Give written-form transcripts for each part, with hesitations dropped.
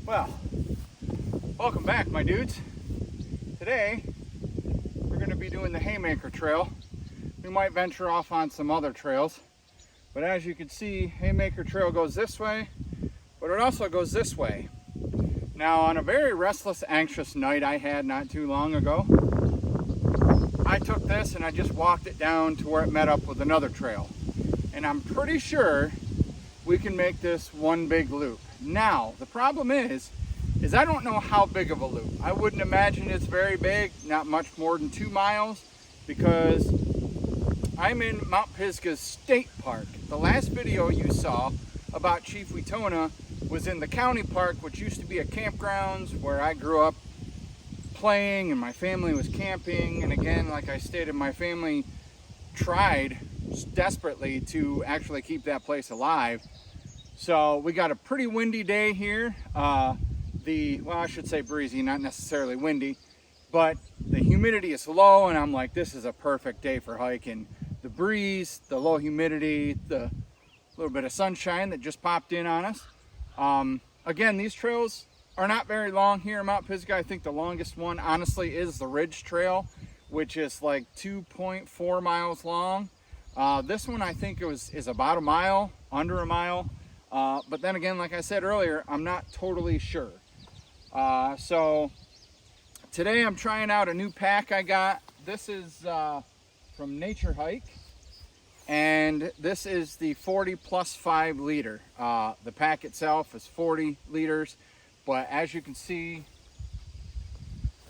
Well, welcome back, my dudes. Today, we're going to be doing the Haymaker trail. We might venture off on some other trails, but as you can see, Haymaker trail goes this way, but it also goes this way. Now, on a very restless, anxious night I had not too long ago, I took this and I just walked it down to where it met up with another trail. And I'm pretty sure we can make this one big loop. Now, the problem is I don't know how big of a loop. I wouldn't imagine it's very big, not much more than 2 miles, because I'm in Mount Pisgah's State Park. The last video you saw about Chief Weetona was in the county park, which used to be a campgrounds where I grew up playing and my family was camping. And again, like I stated, my family tried desperately to actually keep that place alive. So we got a pretty windy day here. Well, I should say breezy, not necessarily windy, but the humidity is low, and I'm like, this is a perfect day for hiking. The breeze, the low humidity, the little bit of sunshine that just popped in on us. Again, these trails are not very long here in Mount Pisgah. I think the longest one, honestly, is the Ridge Trail, which is like 2.4 miles long. This one, I think is about a mile, under a mile. But then again, like I said earlier, I'm not totally sure. So today I'm trying out a new pack I got. This is from Nature Hike, and this is the 40 plus 5 liter. The pack itself is 40 liters, but as you can see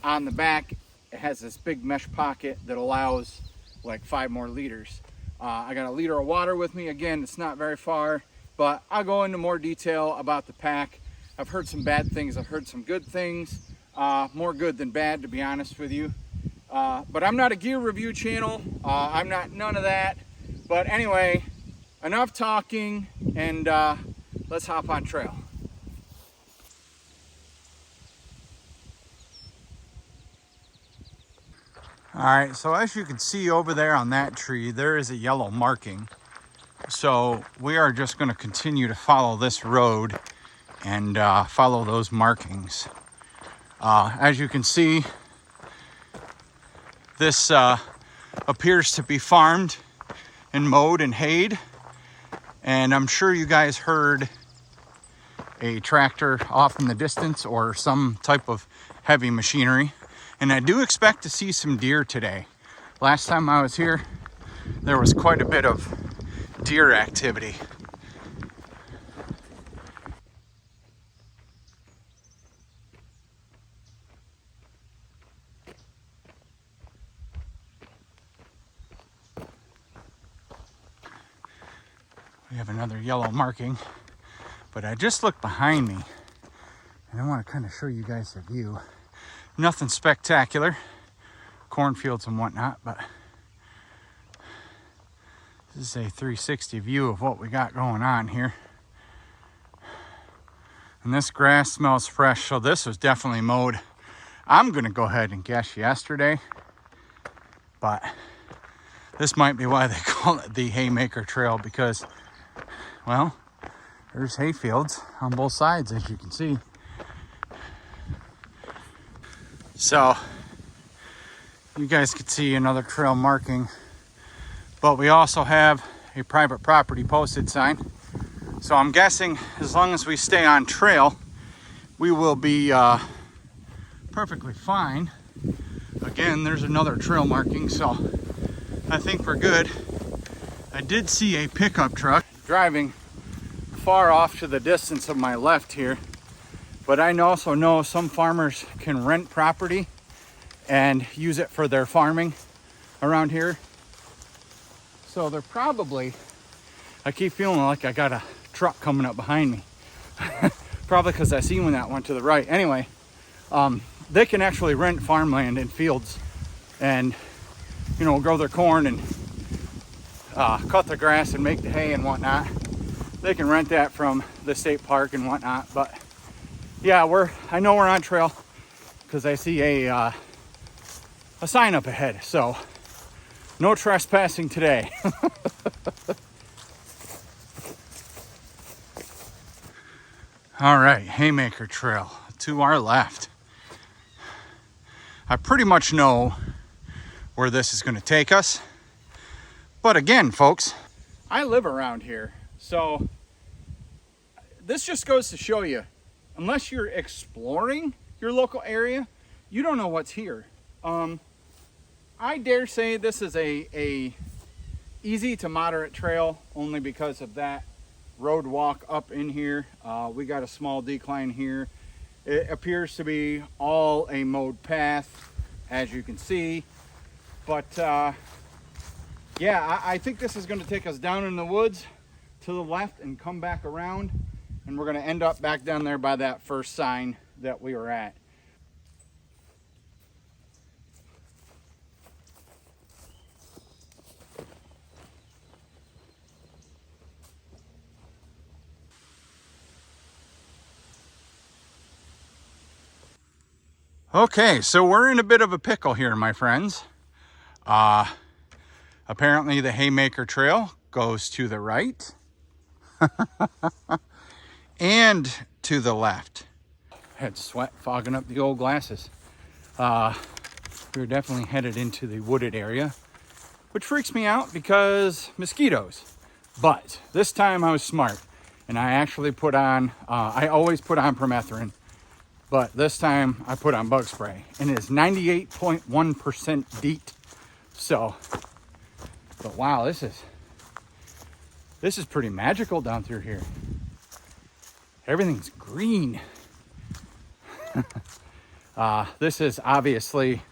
on the back, it has this big mesh pocket that allows like 5 more liters. I got a liter of water with me. Again, it's not very far, but I'll go into more detail about the pack. I've heard some bad things, I've heard some good things, more good than bad, to be honest with you. But I'm not a gear review channel, I'm not none of that. But anyway, enough talking, and let's hop on trail. All right, so as you can see over there on that tree, there is a yellow marking. So we are just going to continue to follow this road and follow those markings. As you can see, this appears to be farmed and mowed and hayed, and I'm sure you guys heard a tractor off in the distance or some type of heavy machinery, and I do expect to see some deer today. Last time I was here, there was quite a bit of deer activity. We have another yellow marking, but I just looked behind me and I want to kind of show you guys the view. Nothing spectacular, cornfields and whatnot, but this is a 360 view of what we got going on here. And this grass smells fresh, so this was definitely mowed. I'm gonna go ahead and guess yesterday, but this might be why they call it the Haymaker Trail, because, well, there's hay fields on both sides, as you can see. So you guys can see another trail marking, but we also have a private property posted sign. So I'm guessing as long as we stay on trail, we will be perfectly fine. Again, there's another trail marking, so I think we're good. I did see a pickup truck driving far off to the distance of my left here, but I also know some farmers can rent property and use it for their farming around here. So they're probably, I keep feeling like I got a truck coming up behind me. Probably because I seen when that went to the right. Anyway, they can actually rent farmland and fields and, you know, grow their corn and cut the grass and make the hay and whatnot. They can rent that from the state park and whatnot. But yeah, I know we're on trail because I see a sign up ahead. So no trespassing today. All right, Haymaker Trail to our left. I pretty much know where this is going to take us. But again, folks, I live around here. So this just goes to show you, unless you're exploring your local area, you don't know what's here. I dare say this is a easy to moderate trail only because of that road walk up in here. We got a small decline here. It appears to be all a mowed path, as you can see. But yeah, I think this is going to take us down in the woods to the left and come back around. And we're going to end up back down there by that first sign that we were at. Okay, so we're in a bit of a pickle here, my friends. Apparently the Haymaker Trail goes to the right and to the left. Had sweat fogging up the old glasses. We're definitely headed into the wooded area, which freaks me out because mosquitoes. But this time I was smart and I actually put on, I always put on permethrin. But this time I put on bug spray and it is 98.1% DEET. So, but wow, this is pretty magical down through here. Everything's green. This is obviously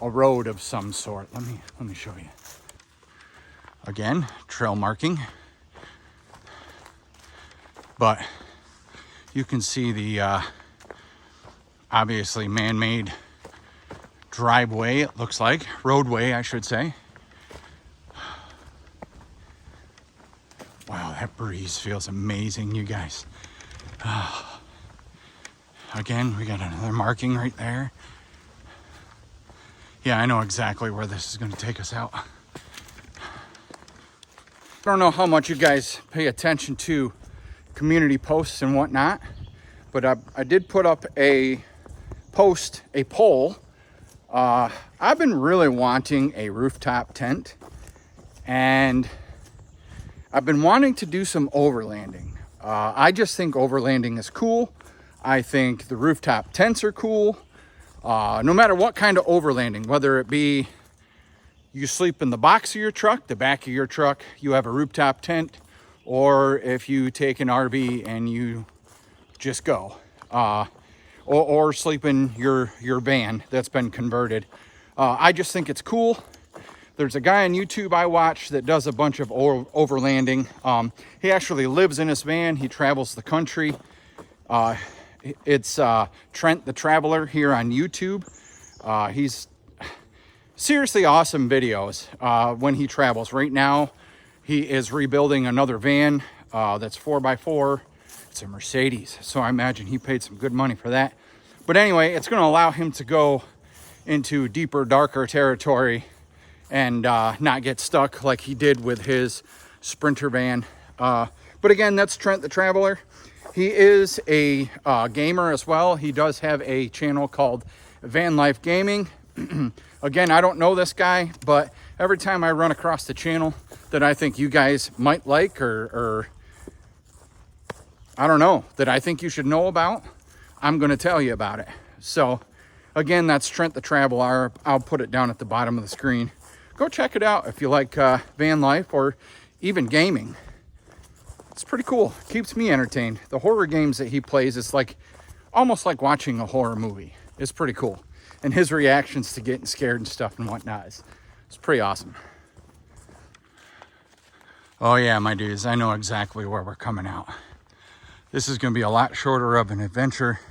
a road of some sort. Let me show you. Again, trail marking. But you can see the obviously man-made driveway, it looks like. Roadway, I should say. Wow, that breeze feels amazing, you guys. Again, we got another marking right there. Yeah, I know exactly where this is going to take us out. I don't know how much you guys pay attention to community posts and whatnot, but I did put up a poll. I've been really wanting a rooftop tent, and I've been wanting to do some overlanding. I just think overlanding is cool. I think the rooftop tents are cool. No matter what kind of overlanding, whether it be you sleep in the box of your truck, the back of your truck, you have a rooftop tent, or if you take an RV and you just go. Or sleep in your van that's been converted. I just think it's cool. There's a guy on YouTube I watch that does a bunch of overlanding. He actually lives in his van. He travels the country. It's Trent the Traveler here on YouTube. He's seriously awesome videos when he travels. Right now, he is rebuilding another van that's 4x4. It's a Mercedes, so I imagine he paid some good money for that. But anyway, it's going to allow him to go into deeper, darker territory and not get stuck like he did with his Sprinter van. But again, that's Trent the Traveler. He is a gamer as well. He does have a channel called Van Life Gaming. Again, I don't know this guy, but every time I run across the channel that I think you guys might like or I don't know, that I think you should know about, I'm going to tell you about it. So again, that's Trent the Traveler. I'll put it down at the bottom of the screen. Go check it out if you like van life or even gaming. It's pretty cool. Keeps me entertained. The horror games that he plays, it's like almost like watching a horror movie. It's pretty cool. And his reactions to getting scared and stuff and whatnot is pretty awesome. Oh yeah, my dudes, I know exactly where we're coming out. This is going to be a lot shorter of an adventure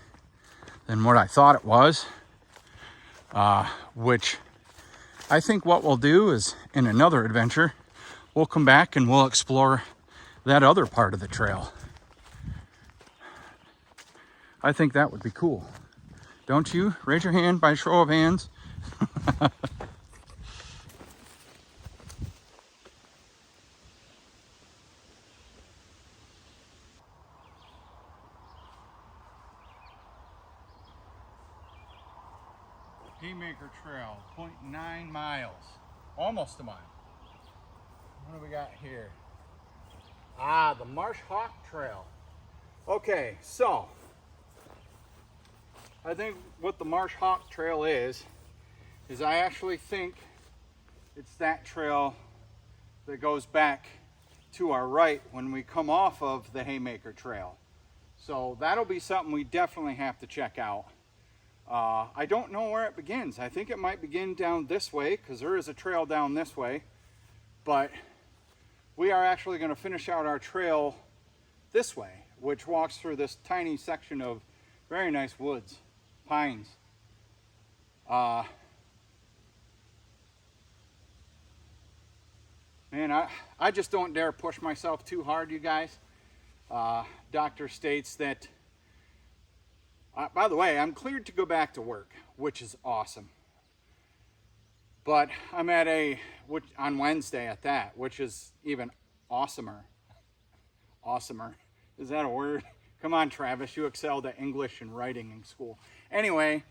than what I thought it was. Which I think what we'll do is in another adventure, we'll come back and we'll explore that other part of the trail. I think that would be cool. Don't you? Raise your hand by show of hands. Haymaker Trail, 0.9 miles, almost a mile. What do we got here? Ah, the Marsh Hawk Trail. Okay, so I think what the Marsh Hawk Trail is I actually think it's that trail that goes back to our right when we come off of the Haymaker Trail. So that'll be something we definitely have to check out. I don't know where it begins. I think it might begin down this way because there is a trail down this way, but we are actually going to finish out our trail this way, which walks through this tiny section of very nice woods, pines. Man, I just don't dare push myself too hard, you guys. Doctor states that, by the way, I'm cleared to go back to work, which is awesome. But I'm at on Wednesday at that, which is even awesomer. Awesomer. Is that a word? Come on, Travis, you excelled at English and writing in school. Anyway,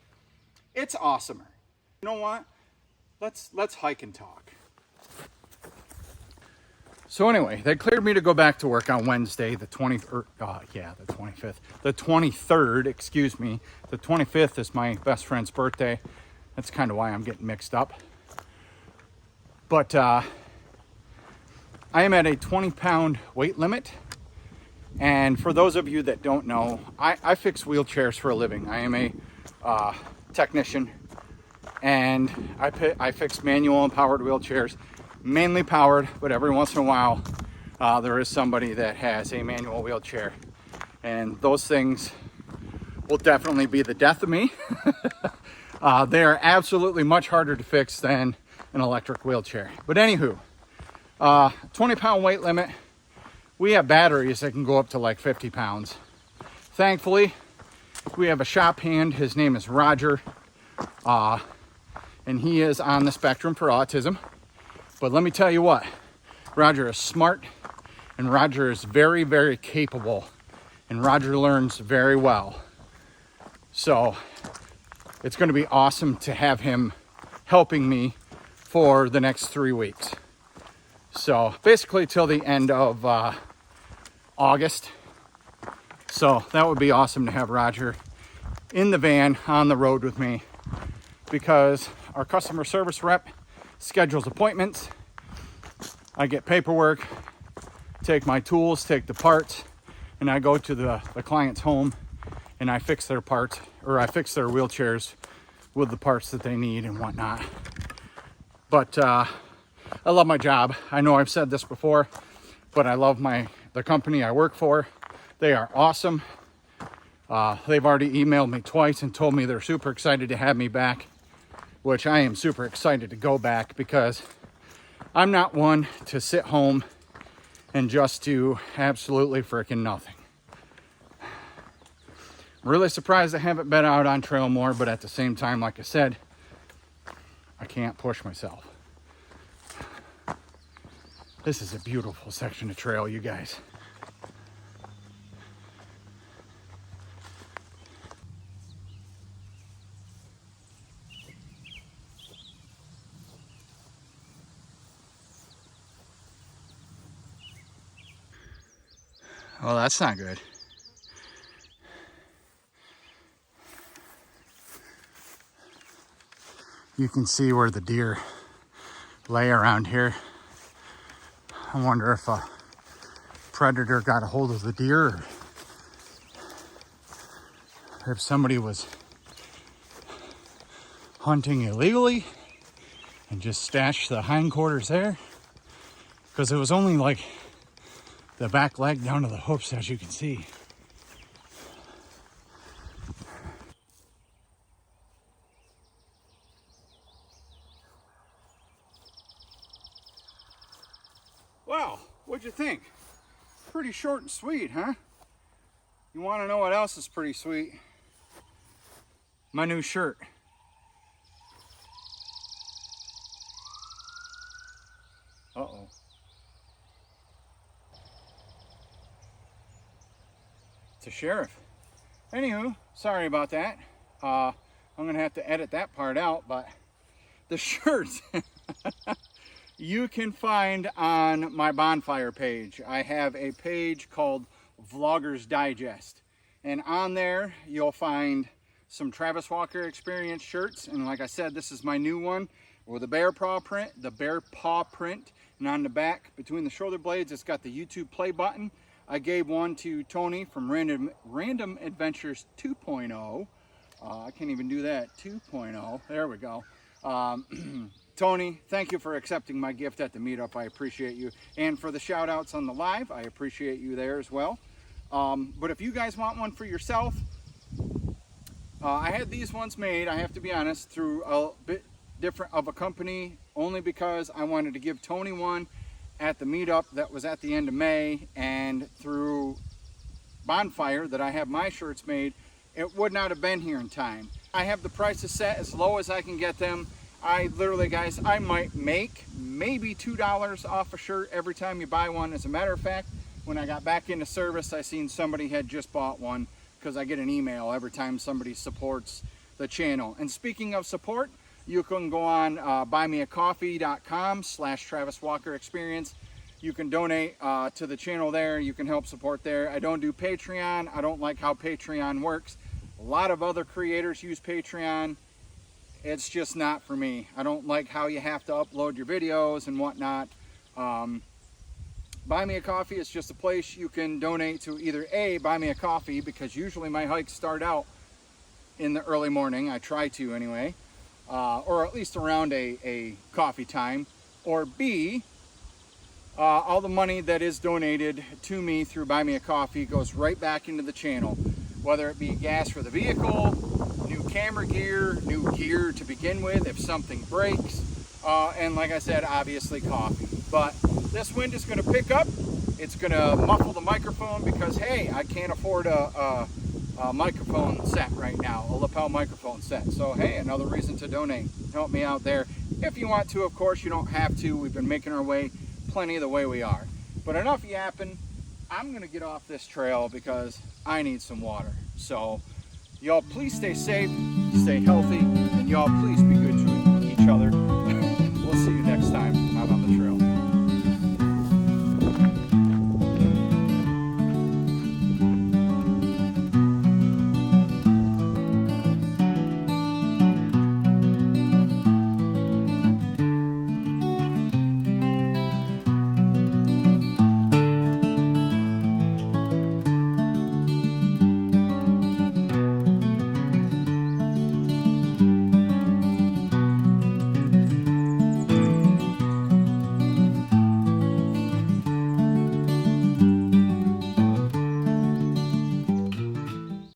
it's awesomer. You know what? Let's hike and talk. So anyway, they cleared me to go back to work on Wednesday, the 23rd, excuse me. The 25th is my best friend's birthday. That's kind of why I'm getting mixed up. But I am at a 20-pound weight limit. And for those of you that don't know, I fix wheelchairs for a living. I am a technician, and I fix manual and powered wheelchairs. Mainly powered, but every once in a while there is somebody that has a manual wheelchair, and those things will definitely be the death of me. They are absolutely much harder to fix than an electric wheelchair. But anywho, 20-pound weight limit. We have batteries that can go up to like 50 pounds. Thankfully, we have a shop hand. His name is Roger, and he is on the spectrum for autism. But let me tell you what, Roger is smart, and Roger is very, very capable, and Roger learns very well. So it's going to be awesome to have him helping me for the next 3 weeks. So basically till the end of August. So that would be awesome to have Roger in the van on the road with me, because our customer service rep schedules appointments. I get paperwork, take my tools, take the parts, and I go to the client's home and I fix their parts, or I fix their wheelchairs with the parts that they need and whatnot. But I love my job. I know I've said this before, but I love the company I work for. They are awesome. They've already emailed me twice and told me they're super excited to have me back, which I am super excited to go back, because I'm not one to sit home and just do absolutely freaking nothing. I'm really surprised I haven't been out on trail more, but at the same time, like I said, I can't push myself. This is a beautiful section of trail, you guys. Well, that's not good. You can see where the deer lay around here. I wonder if a predator got a hold of the deer, or if somebody was hunting illegally and just stashed the hindquarters there, because it was only like the back leg down to the hoofs, as you can see. Well, what'd you think? Pretty short and sweet, huh? You want to know what else is pretty sweet? My new shirt. Uh-oh. It's a sheriff. Anywho, sorry about that. I'm gonna have to edit that part out, but the shirts you can find on my bonfire page. I have a page called Vloggers Digest, and on there you'll find some Travis Walker Experience shirts. And like I said, this is my new one with the bear paw print, and on the back between the shoulder blades it's got the YouTube play button. I gave one to Tony from Random Adventures 2.0. I can't even do that. 2.0. There we go. Tony, thank you for accepting my gift at the meetup. I appreciate you. And for the shout outs on the live, I appreciate you there as well. But if you guys want one for yourself, I had these ones made, I have to be honest, through a bit different of a company, only because I wanted to give Tony one at the meetup that was at the end of May, and through Bonfire that I have my shirts made, it would not have been here in time. I have the prices set as low as I can get them. I literally, guys, I might make maybe $2 off a shirt every time you buy one. As a matter of fact, when I got back into service, I seen somebody had just bought one, because I get an email every time somebody supports the channel. And speaking of support, you can go on buymeacoffee.com/Travis Walker Experience. You can donate to the channel there. You can help support there. I don't do Patreon. I don't like how Patreon works. A lot of other creators use Patreon. It's just not for me. I don't like how you have to upload your videos and whatnot. Buy Me a Coffee is just a place you can donate to. Either A, buy me a coffee, because usually my hikes start out in the early morning. I try to anyway. Or at least around a coffee time. Or B, all the money that is donated to me through Buy Me a Coffee goes right back into the channel. Whether it be gas for the vehicle, new camera gear, new gear to begin with if something breaks, and like I said, obviously coffee. But this wind is going to pick up. It's going to muffle the microphone because, hey, I can't afford a microphone set right now, a lapel microphone set. So, hey, another reason to donate. Help me out there. If you want to, of course, you don't have to. We've been making our way plenty the way we are. But enough yapping. I'm going to get off this trail because I need some water. So, y'all please stay safe, stay healthy, and y'all please be